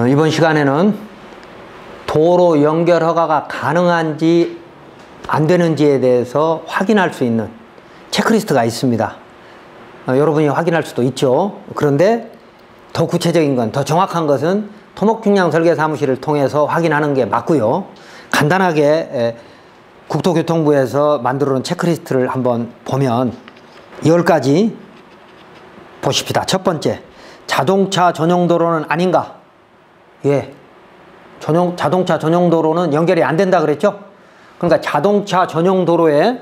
이번 시간에는 도로 연결 허가가 가능한지 안 되는지에 대해서 확인할 수 있는 체크리스트가 있습니다. 여러분이 확인할 수도 있죠. 그런데 더 구체적인 건, 더 정확한 것은 토목중량설계사무실을 통해서 확인하는 게 맞고요. 간단하게 국토교통부에서 만들어 놓은 체크리스트를 한번 보면 10가지 보십시다. 첫 번째, 자동차 전용 도로는 아닌가? 예, 자동차 전용 도로는 연결이 안 된다 그랬죠? 그러니까 자동차 전용 도로에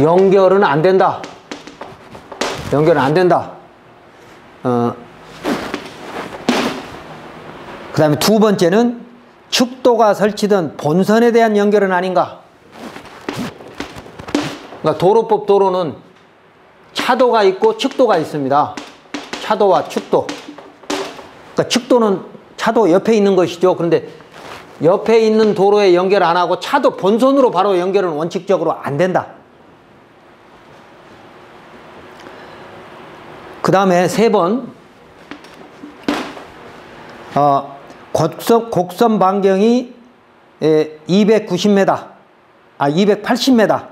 연결은 안 된다. 연결은 안 된다. 그 다음에 두 번째는 축도가 설치된 본선에 대한 연결은 아닌가. 그러니까 도로법 도로는 차도가 있고 축도가 있습니다. 차도와 축도. 그러니까 축도는 차도 옆에 있는 것이죠. 그런데 옆에 있는 도로에 연결 안 하고 차도 본선으로 바로 연결은 원칙적으로 안 된다. 그 다음에 세 번, 곡선 반경이 290m, 280m,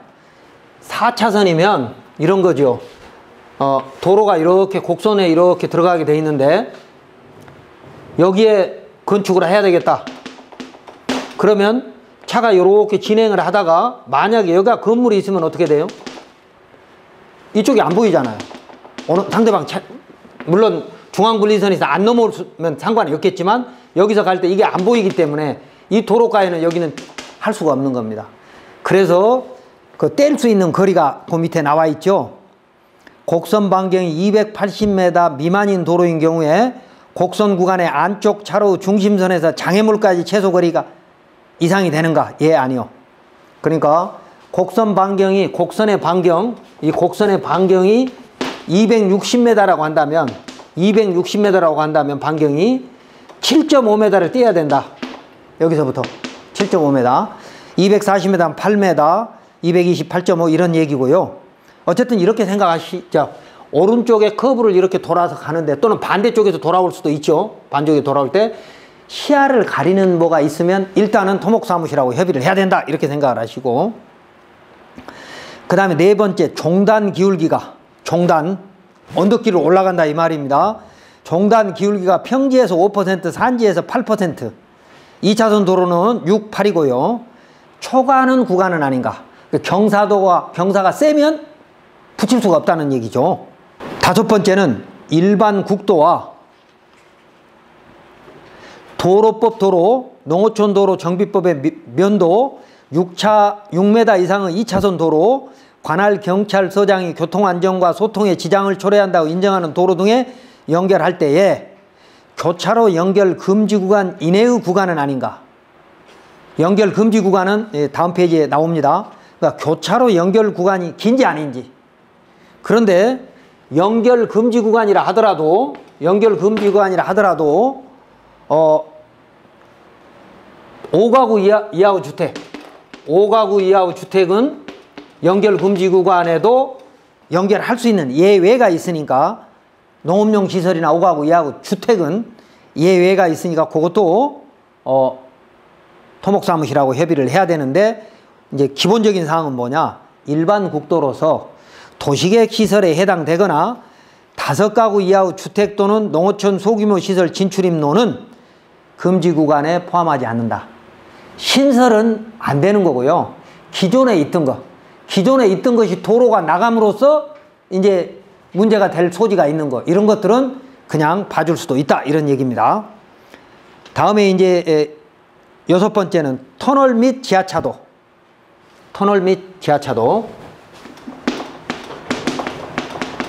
4차선이면 이런 거죠. 도로가 이렇게 곡선에 이렇게 들어가게 돼 있는데 여기에 건축을 해야 되겠다. 그러면 차가 이렇게 진행을 하다가 만약에 여기가 건물이 있으면 어떻게 돼요? 이쪽이 안 보이잖아요. 어느 상대방 차, 물론 중앙분리선에서 안 넘어오면 상관이 없겠지만 여기서 갈 때 이게 안 보이기 때문에 이 도로가에는 여기는 할 수가 없는 겁니다. 그래서 그 뗄 수 있는 거리가 그 밑에 나와 있죠. 곡선 반경이 280m 미만인 도로인 경우에 곡선 구간의 안쪽 차로 중심선에서 장애물까지 최소 거리가 이상이 되는가? 예, 아니요. 그러니까 곡선의 반경이 260m라고 한다면 260m라고 한다면 반경이 7.5m를 떼야 된다. 여기서부터 7.5m, 240m는 8m, 228.5 이런 얘기고요. 어쨌든 이렇게 생각하시죠. 오른쪽에 커브를 이렇게 돌아서 가는데, 또는 반대쪽에서 돌아올 수도 있죠. 반대쪽에 돌아올 때 시야를 가리는 뭐가 있으면 일단은 토목사무실하고 협의를 해야 된다. 이렇게 생각을 하시고, 그 다음에 네 번째, 종단 기울기가, 언덕길을 올라간다 이 말입니다. 종단 기울기가 평지에서 5%, 산지에서 8%, 2차선 도로는 6, 8이고요. 초가는 구간은 아닌가. 경사가 세면 붙일 수가 없다는 얘기죠. 다섯 번째는 일반 국도와 도로법 도로, 농어촌 도로 정비법의 면도 6m 이상의 2차선 도로, 관할 경찰서장이 교통안전과 소통에 지장을 초래한다고 인정하는 도로 등에 연결할 때에 교차로 연결 금지 구간 이내의 구간은 아닌가. 연결 금지 구간은 다음 페이지에 나옵니다. 그러니까 교차로 연결 구간이 긴지 아닌지. 그런데 연결 금지 구간이라 하더라도 5가구 이하의 주택은 연결 금지 구간에도 연결할 수 있는 예외가 있으니까, 농업용 시설이나 5가구 이하의 주택은 예외가 있으니까 그것도 토목사무실하고 협의를 해야 되는데, 이제 기본적인 사항은 뭐냐? 일반 국도로서 도시계획 시설에 해당되거나 5가구 이하의 주택 또는 농어촌 소규모 시설 진출입로는 금지 구간에 포함하지 않는다. 신설은 안 되는 거고요. 기존에 있던 것이 도로가 나감으로써 이제 문제가 될 소지가 있는 거, 이런 것들은 그냥 봐줄 수도 있다. 이런 얘기입니다. 다음에 이제 여섯 번째는 터널 및 지하차도.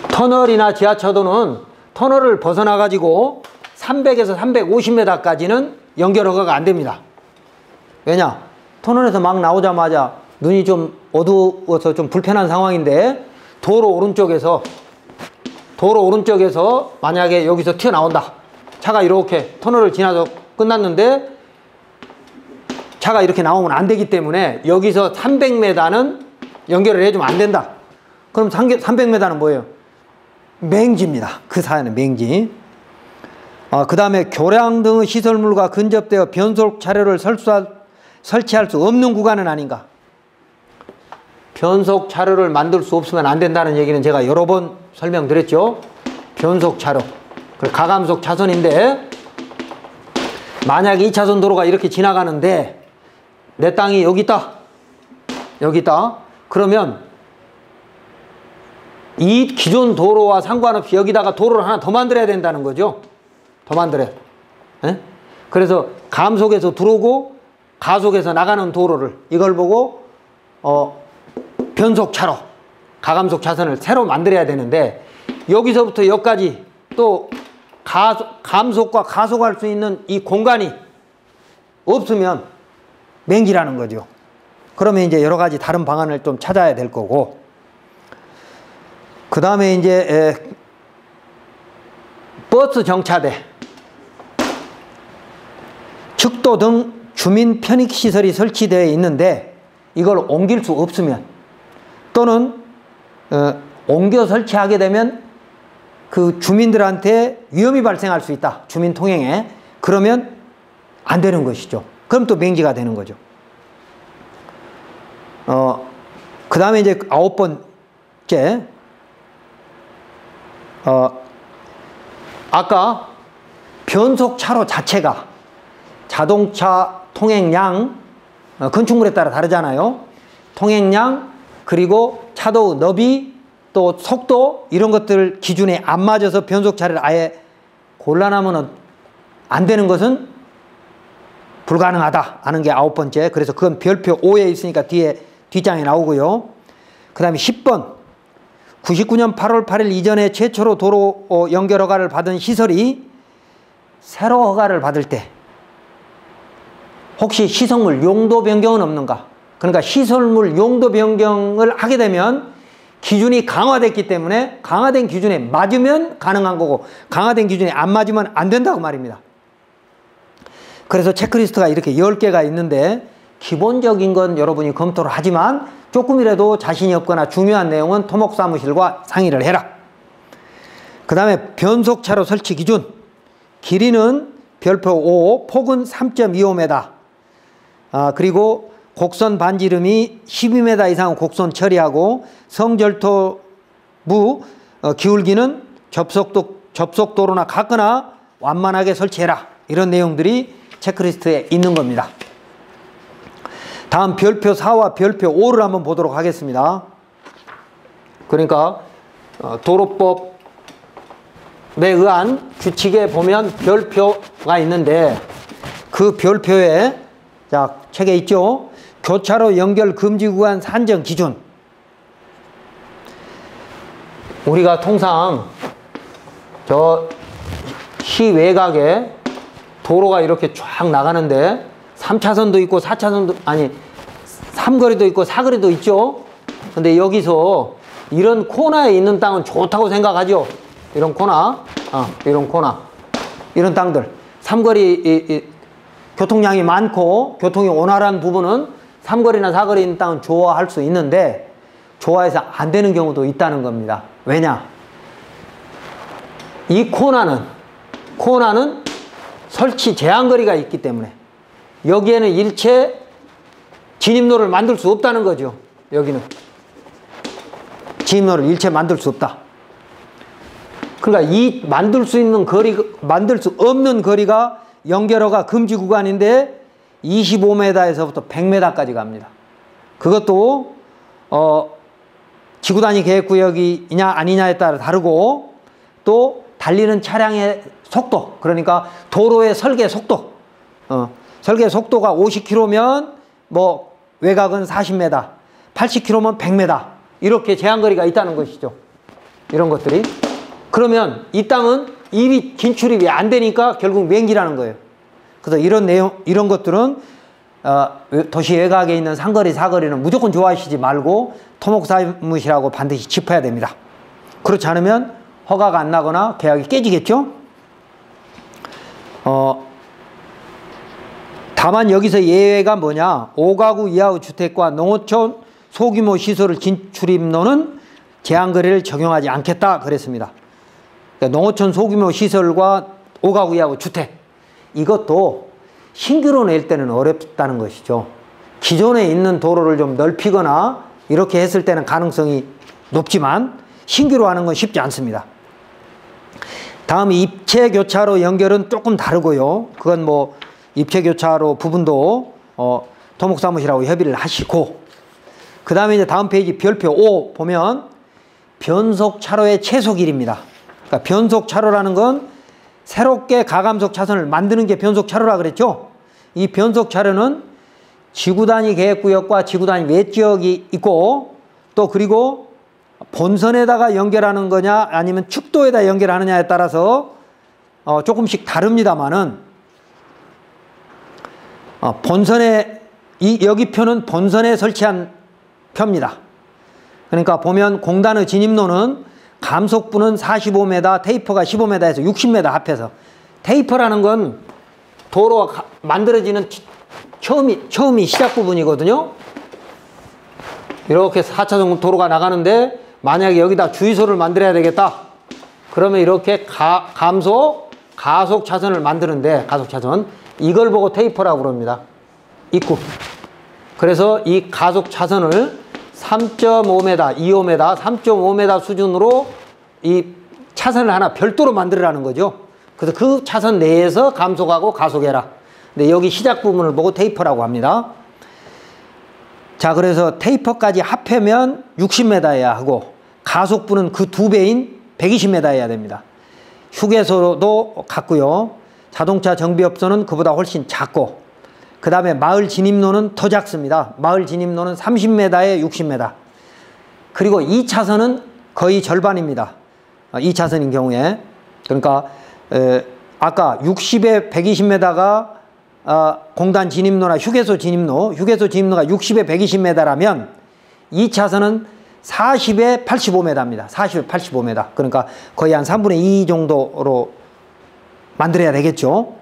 터널이나 지하차도는 터널을 벗어나 가지고 300에서 350m까지는 연결 허가가 안 됩니다. 왜냐? 터널에서 막 나오자마자 눈이 좀 어두워서 좀 불편한 상황인데, 도로 오른쪽에서 만약에 여기서 튀어나온다. 차가 이렇게 터널을 지나서 끝났는데 차가 이렇게 나오면 안 되기 때문에 여기서 300m는 연결을 해주면 안 된다. 그럼 300m는 뭐예요? 맹지입니다. 그 사연은 맹지. 그 다음에 교량 등의 시설물과 근접되어 변속 차로를 설치할 수 없는 구간은 아닌가? 변속 차로를 만들 수 없으면 안 된다는 얘기는 제가 여러 번 설명드렸죠. 변속 차로. 가감속 차선인데 만약에 2차선 도로가 이렇게 지나가는데 내 땅이 여기 있다. 여기 있다. 그러면 이 기존 도로와 상관없이 여기다가 도로를 하나 더 만들어야 된다는 거죠. 더 만들어야. 예? 그래서 감속에서 들어오고 가속에서 나가는 도로를 이걸 보고 변속차로 가감속 차선을 새로 만들어야 되는데 여기서부터 여기까지 또 감속과 가속할 수 있는 이 공간이 없으면 맹지라는 거죠. 그러면 이제 여러 가지 다른 방안을 좀 찾아야 될 거고, 그 다음에 이제 버스 정차대, 측도 등 주민 편익시설이 설치되어 있는데 이걸 옮길 수 없으면 또는 옮겨 설치하게 되면 그 주민들한테 위험이 발생할 수 있다. 주민 통행에. 그러면 안 되는 것이죠. 그럼 또 맹지가 되는 거죠. 그 다음에 이제 9번째, 아까 변속차로 자체가 자동차 통행량, 건축물에 따라 다르잖아요. 통행량, 그리고 차도 너비, 또 속도, 이런 것들 기준에 안 맞아서 변속차를 아예 곤란하면 안 되는 것은 불가능하다 하는 게 9번째. 그래서 그건 별표 5에 있으니까 뒷장에 나오고요. 그 다음에 10번, 99년 8월 8일 이전에 최초로 도로 연결 허가를 받은 시설이 새로 허가를 받을 때 혹시 시설물 용도 변경은 없는가? 그러니까 시설물 용도 변경을 하게 되면 기준이 강화됐기 때문에 강화된 기준에 맞으면 가능한 거고 강화된 기준에 안 맞으면 안 된다고 말입니다. 그래서 체크리스트가 이렇게 10개가 있는데 기본적인 건 여러분이 검토를 하지만 조금이라도 자신이 없거나 중요한 내용은 토목사무실과 상의를 해라. 그 다음에 변속차로 설치 기준, 길이는 별표 5, 폭은 3.25m, 그리고 곡선 반지름이 12m 이상 곡선 처리하고 성절토부 기울기는 접속도로나 같거나 완만하게 설치해라. 이런 내용들이 체크리스트에 있는 겁니다. 다음 별표 4와 별표 5를 한번 보도록 하겠습니다. 그러니까 도로법에 의한 규칙에 보면 별표가 있는데 그 별표에 자 책에 있죠. 교차로 연결 금지 구간 산정 기준. 우리가 통상 저 시외곽에 도로가 이렇게 쫙 나가는데 3차선도 있고 4차선도 아니 3거리도 있고 4거리도 있죠. 근데 여기서 이런 코너에 있는 땅은 좋다고 생각하죠. 이런 코너, 이런 코너, 이런 땅들 3거리 교통량이 많고 교통이 원활한 부분은 3거리나 4거리 있는 땅은 좋아할 수 있는데 좋아해서 안 되는 경우도 있다는 겁니다. 왜냐? 이 코너는 설치 제한거리가 있기 때문에 여기에는 일체 진입로를 만들 수 없다는 거죠. 여기는 진입로를 일체 만들 수 없다. 그러니까 이 만들 수 없는 거리가 연결허가 금지 구간인데 25m에서부터 100m까지 갑니다. 그것도 지구단위 계획구역이냐 아니냐에 따라 다르고 또 달리는 차량의 속도, 그러니까 도로의 설계 속도, 설계 속도가 50km면 뭐 외곽은 40m, 80km면 100m 이렇게 제한거리가 있다는 것이죠. 이런 것들이. 그러면 이 땅은 입이 진출입이 안 되니까 결국 맹지라는 거예요. 그래서 이런 것들은 도시 외곽에 있는 상거리, 사거리는 무조건 좋아하시지 말고 토목사무실하고 반드시 짚어야 됩니다. 그렇지 않으면 허가가 안 나거나 계약이 깨지겠죠. 다만 여기서 예외가 뭐냐, 5가구 이하의 주택과 농어촌 소규모 시설을 진출입로는 제한거리를 적용하지 않겠다 그랬습니다. 그러니까 농어촌 소규모 시설과 5가구 이하의 주택, 이것도 신규로 낼 때는 어렵다는 것이죠. 기존에 있는 도로를 좀 넓히거나 이렇게 했을 때는 가능성이 높지만 신규로 하는 건 쉽지 않습니다. 다음 입체교차로 연결은 조금 다르고요. 그건 뭐 입체교차로 부분도 토목사무실하고 협의를 하시고, 그 다음에 이제 다음 페이지 별표 5 보면 변속차로의 최소길입니다. 그러니까 변속차로라는 건 새롭게 가감속 차선을 만드는 게 변속차로라 그랬죠. 이 변속차로는 지구단위 계획구역과 지구단위 외지역이 있고, 또 그리고 본선에다가 연결하는 거냐 아니면 축도에다 연결하느냐에 따라서 조금씩 다릅니다만은, 본선에 여기 표는 본선에 설치한 표입니다. 그러니까 보면 공단의 진입로는 감속부는 45m, 테이퍼가 15m에서 60m 합해서, 테이퍼라는 건 도로가 만들어지는 처음이 시작 부분이거든요. 이렇게 4차선 도로가 나가는데 만약에 여기다 주유소를 만들어야 되겠다. 그러면 이렇게 가속 차선을 만드는데, 가속 차선, 이걸 보고 테이퍼라고 그럽니다. 입구. 그래서 이 가속 차선을 3.5m, 2m, 3.5m 수준으로 이 차선을 하나 별도로 만들으라는 거죠. 그래서 그 차선 내에서 감속하고 가속해라. 근데 여기 시작 부분을 보고 테이퍼라고 합니다. 자, 그래서 테이퍼까지 합하면 60m여야 하고, 가속부는 그 2배인 120m여야 됩니다. 휴게소도 같고요. 자동차 정비업소는 그보다 훨씬 작고, 그 다음에 마을 진입로는 더 작습니다. 마을 진입로는 30m에 60m. 그리고 2차선은 거의 절반입니다. 2차선인 경우에. 그러니까 아까 60에 120m가 공단 진입로나 휴게소 진입로가 60에 120m라면 2차선은 40에 85m입니다. 40에 85m. 그러니까 거의 한 3분의 2 정도로 만들어야 되겠죠.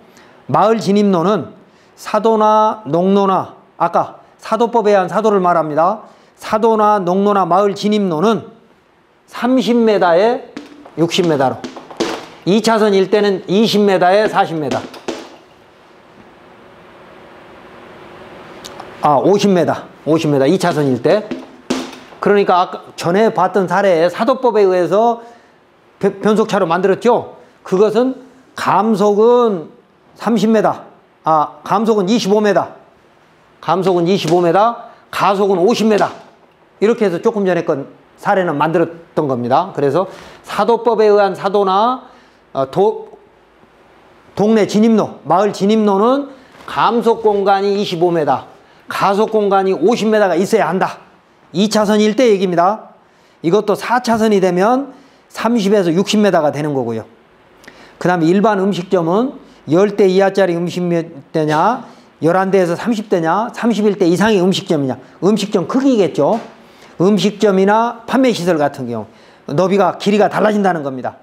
마을 진입로는 사도나 농로나, 아까 사도법에 의한 사도를 말합니다. 사도나 농로나 마을 진입로는 30m에 60m로, 2차선일 때는 20m에 40m, 50m 2차선일 때. 그러니까 아까 전에 봤던 사례에 사도법에 의해서 변속차로 만들었죠. 그것은 감속은 30m, 감속은 25m, 가속은 50m, 이렇게 해서 조금 전에 건 사례는 만들었던 겁니다. 그래서 사도법에 의한 사도나 동네 진입로, 마을 진입로는 감속 공간이 25m, 가속 공간이 50m가 있어야 한다. 2차선일 때 얘기입니다. 이것도 4차선이 되면 30에서 60m가 되는 거고요. 그 다음에 일반 음식점은 10대 이하짜리 음식대냐, 11대에서 30대냐, 31대 이상의 음식점이냐, 음식점 크기겠죠. 음식점이나 판매시설 같은 경우 너비가 길이가 달라진다는 겁니다.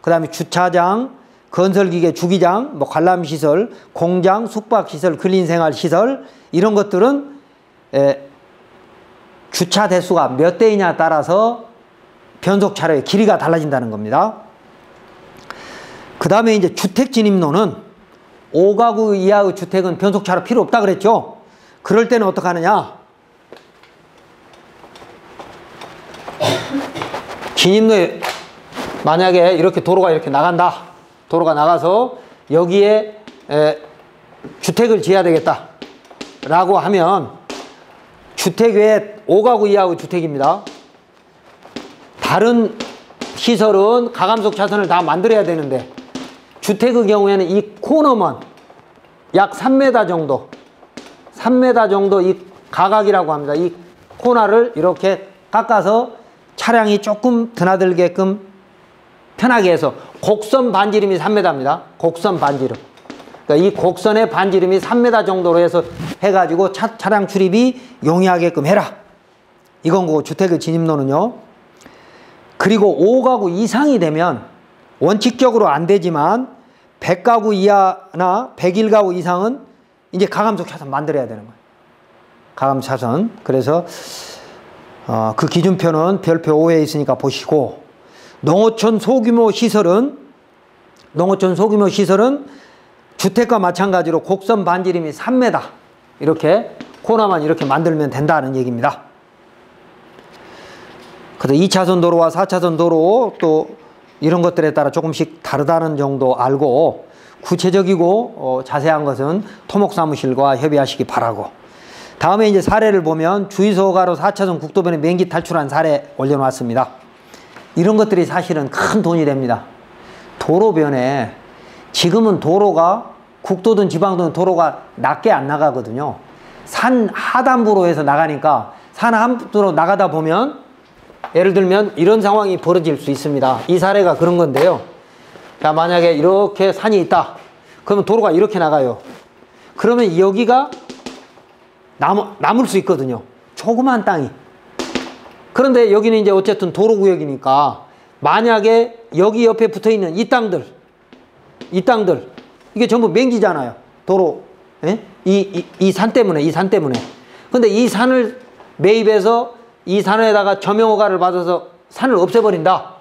그 다음에 주차장, 건설기계 주기장, 관람시설, 공장, 숙박시설, 근린생활시설, 이런 것들은 주차 대수가 몇 대이냐에 따라서 변속차로의 길이가 달라진다는 겁니다. 그 다음에 이제 주택 진입로는 5가구 이하의 주택은 변속차로 필요 없다 그랬죠. 그럴 때는 어떻게 하느냐. 진입로에 만약에 이렇게 도로가 이렇게 나간다. 도로가 나가서 여기에 주택을 지어야 되겠다 라고 하면, 주택 외에 5가구 이하의 주택입니다. 다른 시설은 가감속 차선을 다 만들어야 되는데, 주택의 경우에는 이 코너만 약 3m 정도 이 가각이라고 합니다. 이 코너를 이렇게 깎아서 차량이 조금 드나들게끔 편하게 해서, 곡선 반지름이 3m입니다. 곡선 반지름. 그러니까 이 곡선의 반지름이 3m 정도로 해서 해가지고 차량 출입이 용이하게끔 해라. 이건 그 주택의 진입로는요. 그리고 5가구 이상이 되면 원칙적으로 안 되지만 100가구 이하나 101가구 이상은 이제 가감속 차선 만들어야 되는 거예요. 가감속 차선. 그래서 그 기준표는 별표 5에 있으니까 보시고, 농어촌 소규모 시설은 주택과 마찬가지로 곡선 반지름이 3m, 이렇게 코너만 이렇게 만들면 된다는 얘기입니다. 그래서 2차선 도로와 4차선 도로 또 이런 것들에 따라 조금씩 다르다는 정도 알고, 구체적이고 자세한 것은 토목사무실과 협의하시기 바라고, 다음에 이제 사례를 보면 주유소 가로 4차선 국도변에 맹기 탈출한 사례 올려놨습니다. 이런 것들이 사실은 큰 돈이 됩니다. 도로변에 지금은 도로가 국도든 지방도든 도로가 낮게 안 나가거든요. 산 하단부로 해서 나가니까 산 하단부로 나가다 보면 예를 들면 이런 상황이 벌어질 수 있습니다. 이 사례가 그런 건데요. 자, 만약에 이렇게 산이 있다. 그러면 도로가 이렇게 나가요. 그러면 여기가 남을 수 있거든요. 조그만 땅이. 그런데 여기는 이제 어쨌든 도로구역이니까 만약에 여기 옆에 붙어 있는 이 땅들 이게 전부 맹지잖아요. 도로. 예? 이 산 때문에. 근데 이 산을 매입해서 이 산에다가 점용허가를 받아서 산을 없애버린다.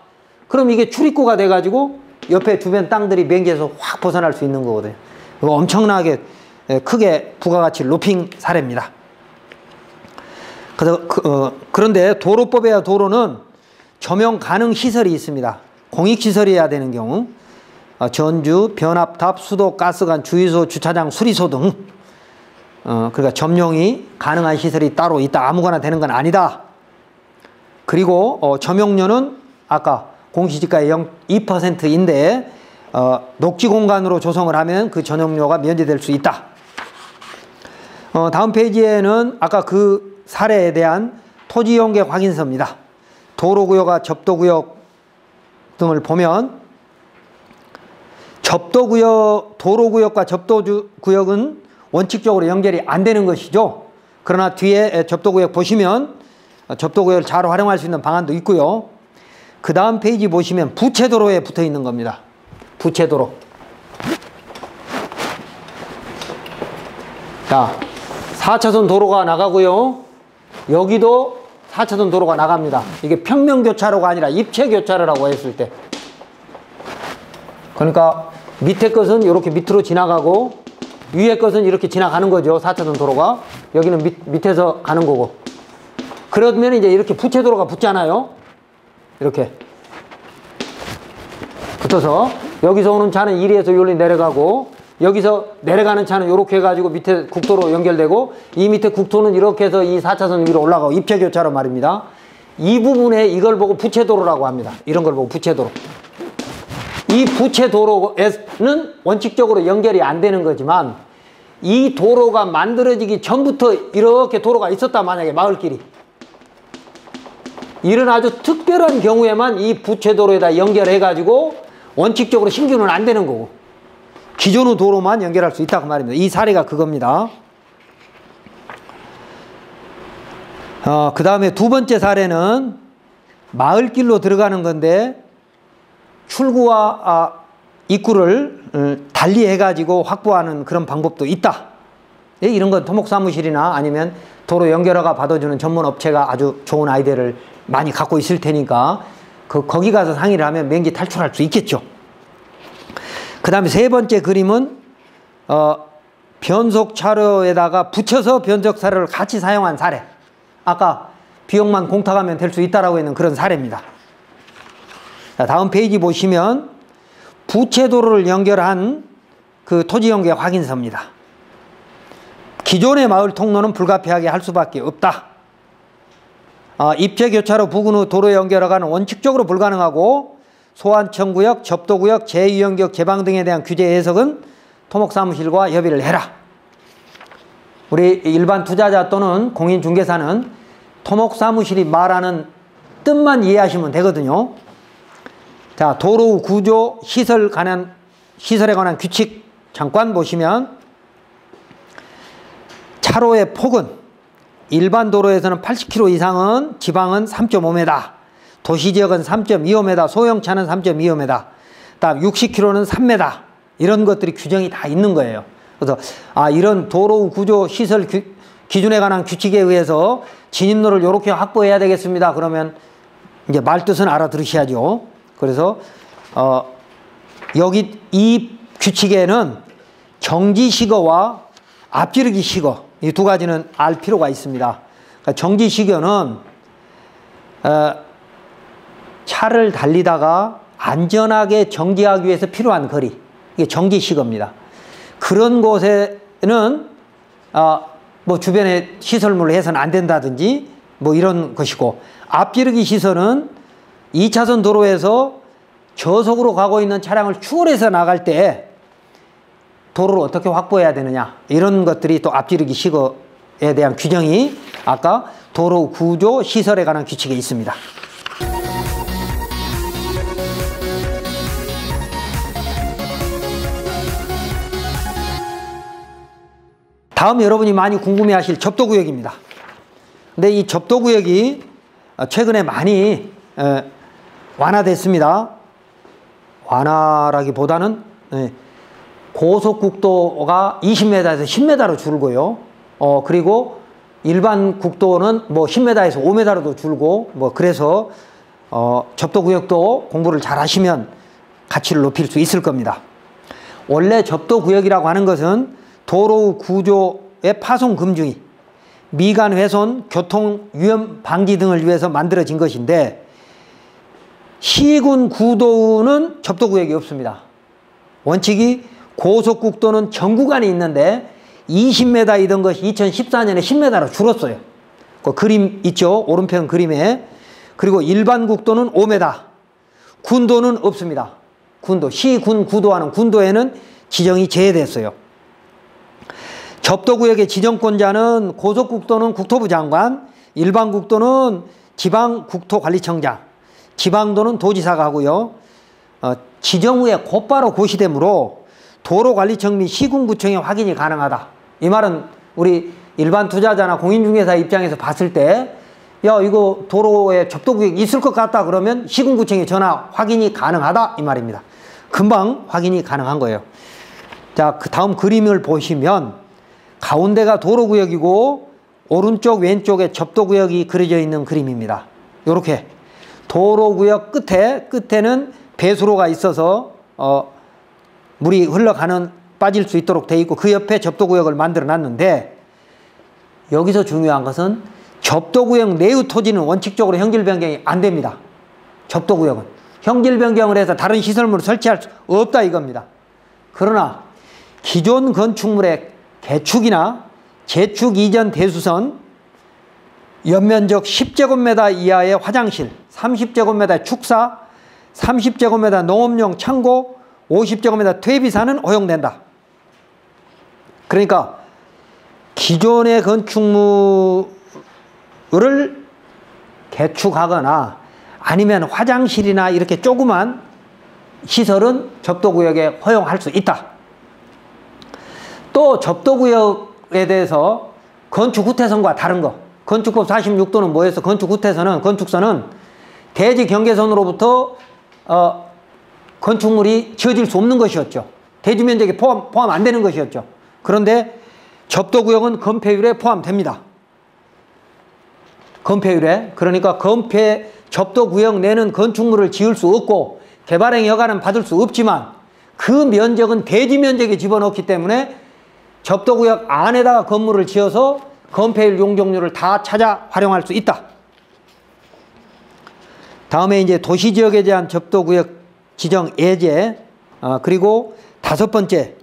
그럼 이게 출입구가 돼가지고 옆에 주변 땅들이 맹지에서 확 벗어날 수 있는 거거든요. 이거 엄청나게 크게 부가가치를 높인 사례입니다. 그래서 그런데 도로법에야 도로는 점용 가능 시설이 있습니다. 공익시설이어야 되는 경우 전주, 변압탑, 수도, 가스관, 주유소, 주차장, 수리소 등 그러니까 점용이 가능한 시설이 따로 있다. 아무거나 되는 건 아니다. 그리고 점용료는 아까 공시지가의 2%인데 녹지 공간으로 조성을 하면 그 전용료가 면제될 수 있다. 다음 페이지에는 아까 그 사례에 대한 토지이용객 확인서입니다. 도로구역과 접도구역 등을 보면 도로구역과 접도구역은 원칙적으로 연결이 안 되는 것이죠. 그러나 뒤에 접도구역 보시면 접도구역을 잘 활용할 수 있는 방안도 있고요. 그 다음 페이지 보시면 부채도로에 붙어 있는 겁니다. 부채도로. 자, 4차선 도로가 나가고요. 여기도 4차선 도로가 나갑니다. 이게 평면교차로가 아니라 입체교차로라고 했을 때. 그러니까 밑에 것은 이렇게 밑으로 지나가고 위에 것은 이렇게 지나가는 거죠. 4차선 도로가. 여기는 밑에서 가는 거고. 그러면 이제 이렇게 부채도로가 붙잖아요. 이렇게 붙어서 여기서 오는 차는 이리에서 요리 내려가고 여기서 내려가는 차는 이렇게 해가지고 밑에 국도로 연결되고 이 밑에 국도는 이렇게 해서 이 4차선 위로 올라가고 입체교차로 말입니다. 이 부분에 이걸 보고 부채도로라고 합니다. 이런 걸 보고 부채도로. 이 부채도로에는 원칙적으로 연결이 안 되는 거지만 이 도로가 만들어지기 전부터 이렇게 도로가 있었다. 만약에 마을길이 이런 아주 특별한 경우에만 이 부채도로에다 연결해 가지고 원칙적으로 신규는 안 되는 거고 기존의 도로만 연결할 수 있다고 말입니다. 이 사례가 그겁니다. 그 다음에 두 번째 사례는 마을길로 들어가는 건데 출구와 입구를 달리 해가지고 확보하는 그런 방법도 있다. 이런 건 토목사무실이나 아니면 도로 연결허가 받아주는 전문 업체가 아주 좋은 아이디어를 많이 갖고 있을 테니까 거기 가서 상의를 하면 맹지 탈출할 수 있겠죠. 그 다음에 세 번째 그림은 변속차로에다가 붙여서 변속차로를 같이 사용한 사례. 아까 비용만 공탁하면 될 수 있다라고 했는 그런 사례입니다. 자, 다음 페이지 보시면 부채도로를 연결한 그 토지연계 확인서입니다. 기존의 마을 통로는 불가피하게 할 수밖에 없다. 입체교차로 부근 후 도로 연결허가는 원칙적으로 불가능하고 소환청구역, 접도구역, 제2영역 제방 등에 대한 규제 해석은 토목사무실과 협의를 해라. 우리 일반 투자자 또는 공인중개사는 토목사무실이 말하는 뜻만 이해하시면 되거든요. 자, 도로 구조 시설에 관한 규칙 잠깐 보시면 차로의 폭은 일반 도로에서는 80km 이상은 지방은 3.5m, 도시지역은 3.25m, 소형차는 3.25m, 다음 60km는 3m 이런 것들이 규정이 다 있는 거예요. 그래서 이런 도로 구조 시설 기준에 관한 규칙에 의해서 진입로를 이렇게 확보해야 되겠습니다. 그러면 이제 말뜻은 알아들으셔야죠. 그래서 여기 이 규칙에는 정지시거와 앞지르기 시거 이 두 가지는 알 필요가 있습니다. 그러니까 정지시거는 차를 달리다가 안전하게 정지하기 위해서 필요한 거리, 이게 정지시거입니다. 그런 곳에는 뭐 주변에 시설물을 해서는 안 된다든지 뭐 이런 것이고, 앞지르기 시설은 2차선 도로에서 저속으로 가고 있는 차량을 추월해서 나갈 때 도로를 어떻게 확보해야 되느냐, 이런 것들이 또 앞지르기 시거에 대한 규정이 아까 도로 구조 시설에 관한 규칙에 있습니다. 다음 여러분이 많이 궁금해하실 접도구역입니다. 근데 이 접도구역이 최근에 많이 완화됐습니다. 완화라기보다는 고속국도가 20m에서 10m로 줄고요. 그리고 일반 국도는 뭐 10m에서 5m로도 줄고, 뭐 그래서 접도구역도 공부를 잘 하시면 가치를 높일 수 있을 겁니다. 원래 접도구역이라고 하는 것은 도로 구조의 파손 금중이, 미관 훼손, 교통 위험 방지 등을 위해서 만들어진 것인데, 시군 구도는 접도구역이 없습니다. 원칙이 고속국도는 전 구간이 있는데 20m이던 것이 2014년에 10m로 줄었어요. 그 그림 있죠? 오른편 그림에. 그리고 일반 국도는 5m, 군도는 없습니다. 군도, 시군 구도하는 군도에는 지정이 제외됐어요. 접도구역의 지정권자는 고속국도는 국토부 장관, 일반 국도는 지방국토관리청장, 지방도는 도지사가 하고요. 지정 후에 곧바로 고시되므로 도로관리청 및 시군구청의 확인이 가능하다. 이 말은 우리 일반 투자자나 공인중개사 입장에서 봤을 때, 야, 이거 도로에 접도구역이 있을 것 같다 그러면 시군구청에 전화 확인이 가능하다, 이 말입니다. 금방 확인이 가능한 거예요. 자, 그 다음 그림을 보시면 가운데가 도로구역이고 오른쪽 왼쪽에 접도구역이 그려져 있는 그림입니다. 이렇게 도로구역 끝에는 배수로가 있어서 물이 흘러가는, 빠질 수 있도록 돼 있고, 그 옆에 접도구역을 만들어 놨는데, 여기서 중요한 것은 접도구역 내의 토지는 원칙적으로 형질 변경이 안 됩니다. 접도구역은 형질 변경을 해서 다른 시설물을 설치할 수 없다 이겁니다. 그러나 기존 건축물의 개축이나 재축 이전 대수선, 연면적 10제곱미터 이하의 화장실, 30제곱미터 축사, 30제곱미터 농업용 창고, 50제곱미터 퇴비사는 허용된다. 그러니까 기존의 건축물을 개축하거나 아니면 화장실이나 이렇게 조그만 시설은 접도구역에 허용할 수 있다. 또 접도구역에 대해서 건축후퇴선과 다른 거, 건축법 46도는 뭐였어? 건축선은 대지 경계선으로부터 건축물이 지어질 수 없는 것이었죠. 대지 면적에 포함 안 되는 것이었죠. 그런데 접도구역은 건폐율에 포함됩니다. 건폐율에. 그러니까 접도구역 내는 건축물을 지을 수 없고 개발행위 허가는 받을 수 없지만 그 면적은 대지 면적에 집어넣기 때문에 접도구역 안에다가 건물을 지어서 건폐율 용적률을 다 찾아 활용할 수 있다. 다음에 이제 도시지역에 대한 접도구역 지정 예제, 그리고 5번째,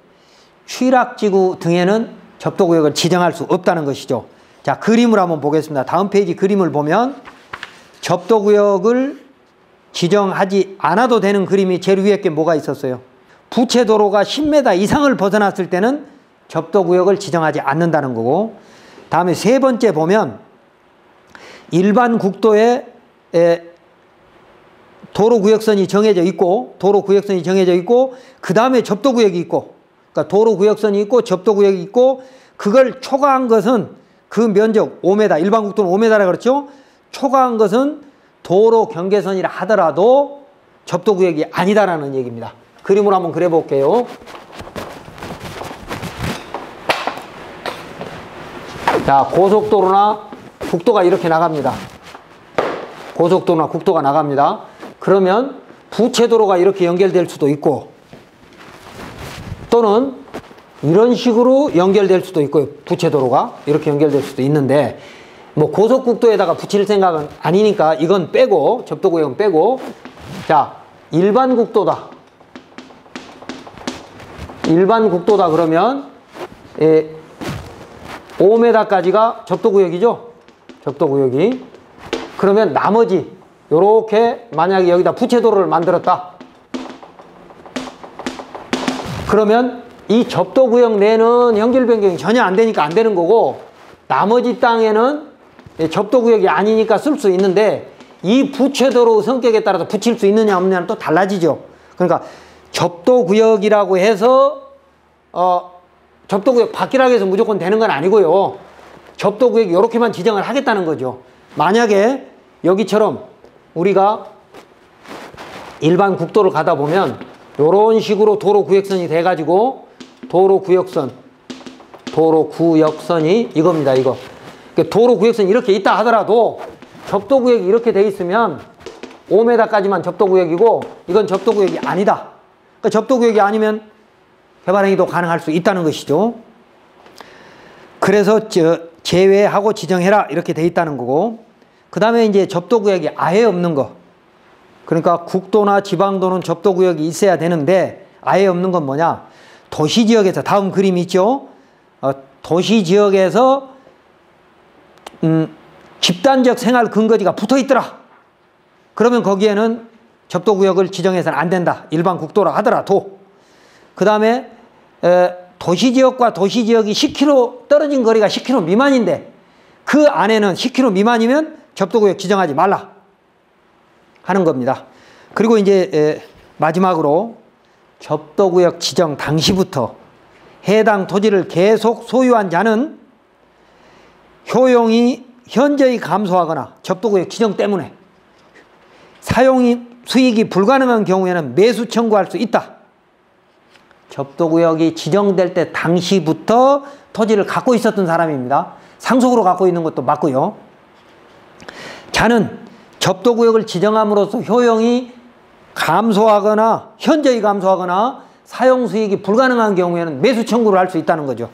취락지구 등에는 접도구역을 지정할 수 없다는 것이죠. 자, 그림을 한번 보겠습니다. 다음 페이지 그림을 보면 접도구역을 지정하지 않아도 되는 그림이 제일 위에 게 뭐가 있었어요? 부채도로가 10m 이상을 벗어났을 때는 접도구역을 지정하지 않는다는 거고, 다음에 3번째 보면 일반 국도에 도로구역선이 정해져 있고, 그 다음에 접도구역이 있고, 그러니까 도로구역선이 있고 접도구역이 있고, 그걸 초과한 것은 그 면적 5m, 일반 국도는 5m라 그렇죠? 초과한 것은 도로 경계선이라 하더라도 접도구역이 아니다라는 얘기입니다. 그림으로 한번 그려볼게요. 자, 고속도로나 국도가 이렇게 나갑니다. 고속도로나 국도가 나갑니다. 그러면 부채도로가 이렇게 연결될 수도 있고, 또는 이런 식으로 연결될 수도 있고요. 부채도로가 이렇게 연결될 수도 있는데, 뭐 고속국도에다가 붙일 생각은 아니니까 이건 빼고, 접도구역은 빼고, 자, 일반 국도다. 일반 국도다 그러면 5m까지가 접도구역이죠. 접도구역이. 그러면 나머지 요렇게 만약에 여기다 부채도로를 만들었다. 그러면 이 접도구역 내는 연결 변경이 전혀 안 되니까 안 되는 거고, 나머지 땅에는 접도구역이 아니니까 쓸 수 있는데, 이 부채도로 성격에 따라서 붙일 수 있느냐 없느냐는 또 달라지죠. 그러니까 접도구역이라고 해서 접도구역 밖이라고 해서 무조건 되는 건 아니고요. 접도구역 이렇게만 지정을 하겠다는 거죠. 만약에 여기처럼 우리가 일반 국도를 가다 보면 이런 식으로 도로구역선이 돼가지고, 도로구역선이 이겁니다. 이거 도로구역선이 이렇게 있다 하더라도 접도구역이 이렇게 돼 있으면 5m까지만 접도구역이고, 이건 접도구역이 아니다. 그러니까 접도구역이 아니면 개발행위도 가능할 수 있다는 것이죠. 그래서 제외하고 지정해라 이렇게 돼 있다는 거고, 그 다음에 이제 접도구역이 아예 없는 거, 그러니까 국도나 지방도는 접도구역이 있어야 되는데 아예 없는 건 뭐냐, 도시지역에서, 다음 그림 있죠. 도시지역에서 집단적 생활 근거지가 붙어 있더라. 그러면 거기에는 접도구역을 지정해서는 안 된다. 일반 국도라 하더라도. 그 다음에 도시지역과 도시지역이 10km 떨어진 거리가 10km 미만인데, 그 안에는 10km 미만이면 접도구역 지정하지 말라 하는 겁니다. 그리고 이제 마지막으로 접도구역 지정 당시부터 해당 토지를 계속 소유한 자는 효용이 현저히 감소하거나 접도구역 지정 때문에 수익이 불가능한 경우에는 매수 청구할 수 있다. 접도구역이 지정될 때 당시부터 토지를 갖고 있었던 사람입니다. 상속으로 갖고 있는 것도 맞고요. 자는 접도구역을 지정함으로써 효용이 감소하거나 현저히 감소하거나 사용수익이 불가능한 경우에는 매수 청구를 할 수 있다는 거죠.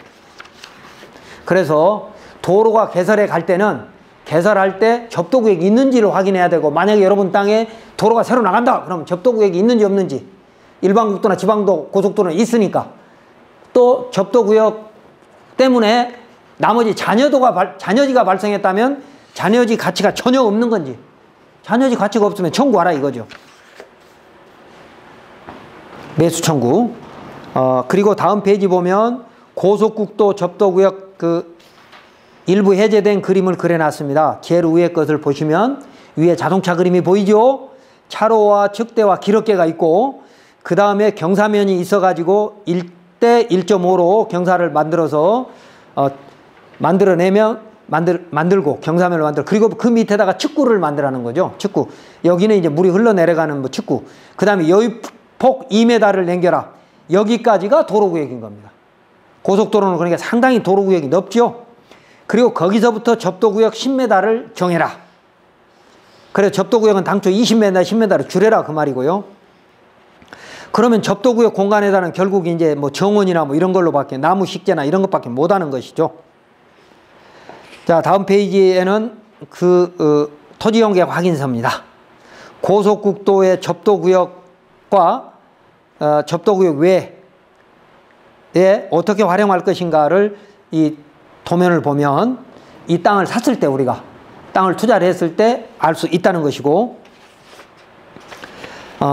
그래서 도로가 개설해 갈 때는 개설할 때 접도구역이 있는지를 확인해야 되고, 만약에 여러분 땅에 도로가 새로 나간다 그러면 접도구역이 있는지 없는지, 일반 국도나 지방도 고속도로는 있으니까, 또 접도구역 때문에 나머지 잔여지가 발생했다면 잔여지 가치가 전혀 없는 건지, 잔여지 가치가 없으면 청구하라 이거죠. 매수 청구. 그리고 다음 페이지 보면 고속국도 접도구역 일부 해제된 그림을 그려놨습니다. 제일 위에 것을 보시면 위에 자동차 그림이 보이죠? 차로와 측대와 기럽개가 있고, 그 다음에 경사면이 있어가지고 1대 1.5로 경사를 만들어서 만들고 경사면을 만들고, 그리고 그 밑에다가 측구를 만들라는 거죠. 측구. 여기는 이제 물이 흘러내려가는 뭐 측구. 그 다음에 여의폭 2m를 남겨라. 여기까지가 도로구역인 겁니다. 고속도로는 그러니까 상당히 도로구역이 넓죠. 그리고 거기서부터 접도구역 10m를 정해라. 그래서 접도구역은 당초 20m, 10m를 줄여라 그 말이고요. 그러면 접도구역 공간에다는 결국 이제 뭐 정원이나 뭐 이런 걸로밖에, 나무 식재나 이런 것밖에 못 하는 것이죠. 자, 다음 페이지에는 토지용계 확인서입니다. 고속국도의 접도구역과 접도구역 외에 어떻게 활용할 것인가를 이 도면을 보면, 이 땅을 샀을 때, 우리가 땅을 투자를 했을 때 알 수 있다는 것이고,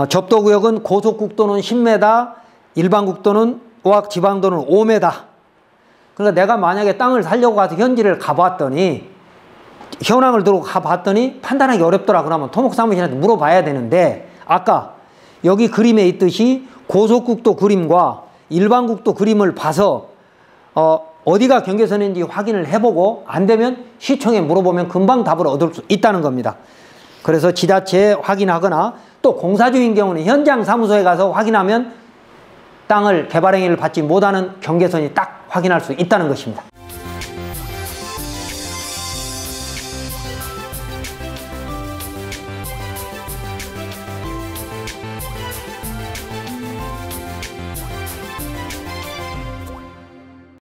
접도구역은 고속국도는 10m, 일반 국도는 지방도는 5m. 그러니까 내가 만약에 땅을 사려고 가서 현지를 가봤더니, 현황을 들고 가봤더니 판단하기 어렵더라 그러면 토목사무실한테 물어봐야 되는데, 아까 여기 그림에 있듯이 고속국도 그림과 일반 국도 그림을 봐서 어디가 경계선인지 확인을 해보고, 안 되면 시청에 물어보면 금방 답을 얻을 수 있다는 겁니다. 그래서 지자체에 확인하거나, 또 공사주인 경우는 현장 사무소에 가서 확인하면 땅을 개발행위를 받지 못하는 경계선이 딱 확인할 수 있다는 것입니다.